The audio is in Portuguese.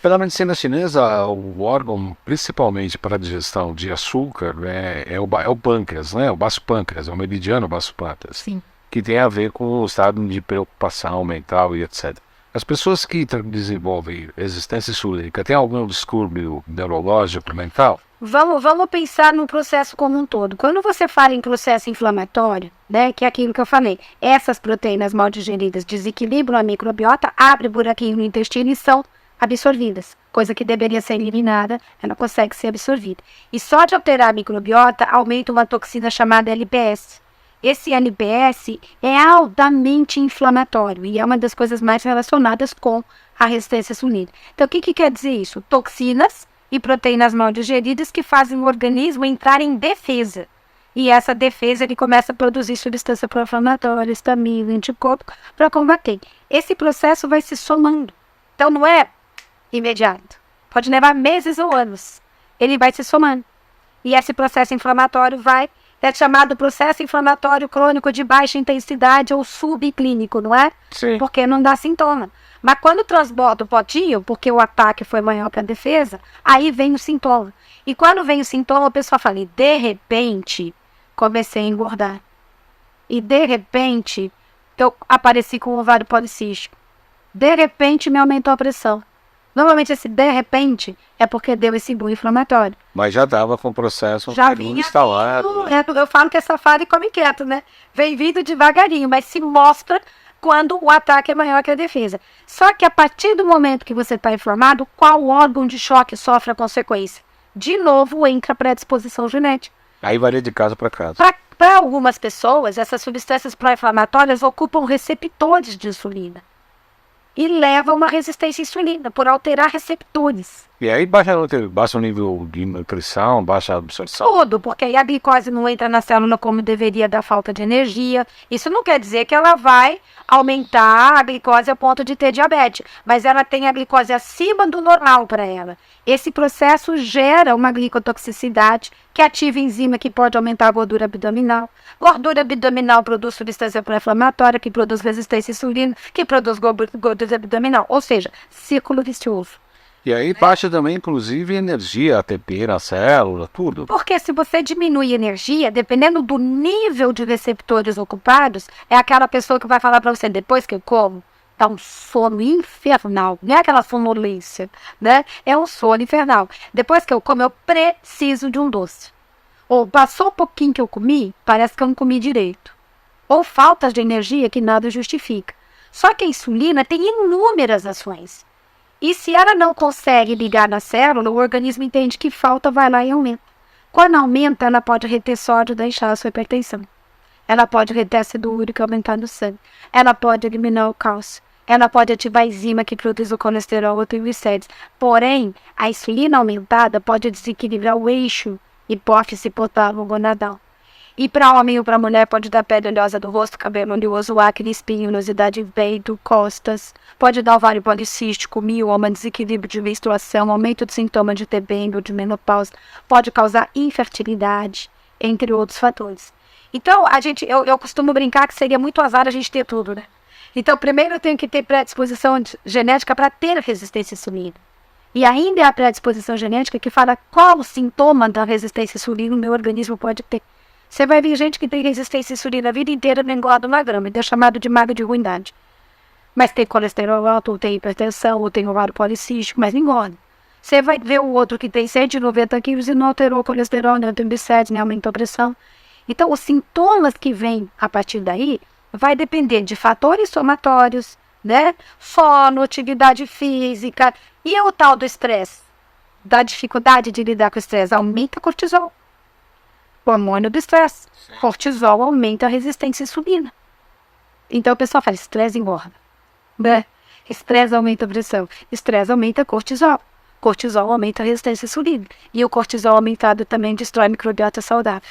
pela medicina chinesa, o órgão principalmente para a digestão de açúcar é o pâncreas, né? O baço pâncreas, é o meridiano baço pâncreas, Sim. que tem a ver com o estado de preocupação mental e etc. As pessoas que desenvolvem resistência insulínica têm algum distúrbio neurológico mental? Vamos pensar no processo como um todo. Quando você fala em processo inflamatório, né, que é aquilo que eu falei, essas proteínas mal digeridas desequilibram a microbiota, abre buraquinho no intestino e são absorvidas. Coisa que deveria ser eliminada, ela não consegue ser absorvida. E só de alterar a microbiota, aumenta uma toxina chamada LPS. Esse LPS é altamente inflamatório e é uma das coisas mais relacionadas com a resistência insulínica. Então, o que quer dizer isso? Toxinas e proteínas mal digeridas que fazem o organismo entrar em defesa. E essa defesa, ele começa a produzir substância pró-inflamatória, histamina, anticorpo, para combater. Esse processo vai se somando. Então, não é imediato. Pode levar meses ou anos. Ele vai se somando. E esse processo inflamatório é chamado processo inflamatório crônico de baixa intensidade ou subclínico, não é? Sim. Porque não dá sintoma. Mas quando transborda o potinho, porque o ataque foi maior que a defesa, aí vem o sintoma. E quando vem o sintoma, a pessoa fala, e de repente, comecei a engordar. E de repente, eu apareci com o ovário policístico. De repente, me aumentou a pressão. Normalmente esse de repente é porque deu esse boom inflamatório. Mas já estava com o processo Já vinha instalado. Eu falo que é safari come quieto, né? Vem vindo devagarinho, mas se mostra quando o ataque é maior que a defesa. Só que a partir do momento que você está inflamado, qual órgão de choque sofre a consequência? De novo entra a predisposição genética. Aí varia de casa para casa. Para algumas pessoas, essas substâncias pró-inflamatórias ocupam receptores de insulina. E leva a uma resistência à insulina, por alterar receptores. E aí baixa o nível de nutrição, baixa a absorção. Tudo, porque aí a glicose não entra na célula como deveria, da falta de energia. Isso não quer dizer que ela vai aumentar a glicose a ponto de ter diabetes, mas ela tem a glicose acima do normal para ela. Esse processo gera uma glicotoxicidade que ativa enzima que pode aumentar a gordura abdominal. Gordura abdominal produz substância pró-inflamatória, que produz resistência à insulina, que produz gordura abdominal. Ou seja, círculo vicioso. E aí baixa também, inclusive, energia, ATP na célula, tudo. Porque se você diminui energia, dependendo do nível de receptores ocupados, é aquela pessoa que vai falar para você, depois que eu como, dá um sono infernal. Não é aquela sonolência, né? É um sono infernal. Depois que eu como, eu preciso de um doce. Ou passou um pouquinho que eu comi, parece que eu não comi direito. Ou faltas de energia que nada justifica. Só que a insulina tem inúmeras ações. E se ela não consegue ligar na célula, o organismo entende que falta, vai lá e aumenta. Quando aumenta, ela pode reter sódio, deixar a sua hipertensão. Ela pode reter ácido úrico e aumentar no sangue. Ela pode eliminar o cálcio. Ela pode ativar a enzima que produz o colesterol ou triglicérides. Porém, a insulina aumentada pode desequilibrar o eixo hipófise hipotálamo gonadal. E para homem ou para mulher pode dar pele oleosa do rosto, cabelo oleoso, acne, espinho, oleosidade em peito, costas. Pode dar ovário policístico, mioma, desequilíbrio de menstruação, aumento de sintoma de TBM ou de menopausa. Pode causar infertilidade, entre outros fatores. Então, eu costumo brincar que seria muito azar a gente ter tudo, né? Então, primeiro eu tenho que ter predisposição genética para ter resistência à insulina. E ainda é a predisposição genética que fala qual sintoma da resistência à insulina o meu organismo pode ter. Você vai ver gente que tem resistência à insulina a vida inteira, não engorda uma grama, é chamado de magra de ruindade. Mas tem colesterol alto, ou tem hipertensão, ou tem ovário policístico, mas não engorda. Você vai ver o outro que tem 190 quilos e não alterou o colesterol, nem o triglicérides, nem aumentou a pressão. Então, os sintomas que vêm a partir daí vai depender de fatores somatórios, né? Sono, atividade física. E o tal do estresse? Da dificuldade de lidar com o estresse, aumenta cortisol. O hormônio do estresse. Cortisol aumenta a resistência à insulina. Então, o pessoal fala, estresse engorda. Né? Estresse aumenta a pressão. Estresse aumenta cortisol. Cortisol aumenta a resistência à insulina. E o cortisol aumentado também destrói a microbiota saudável.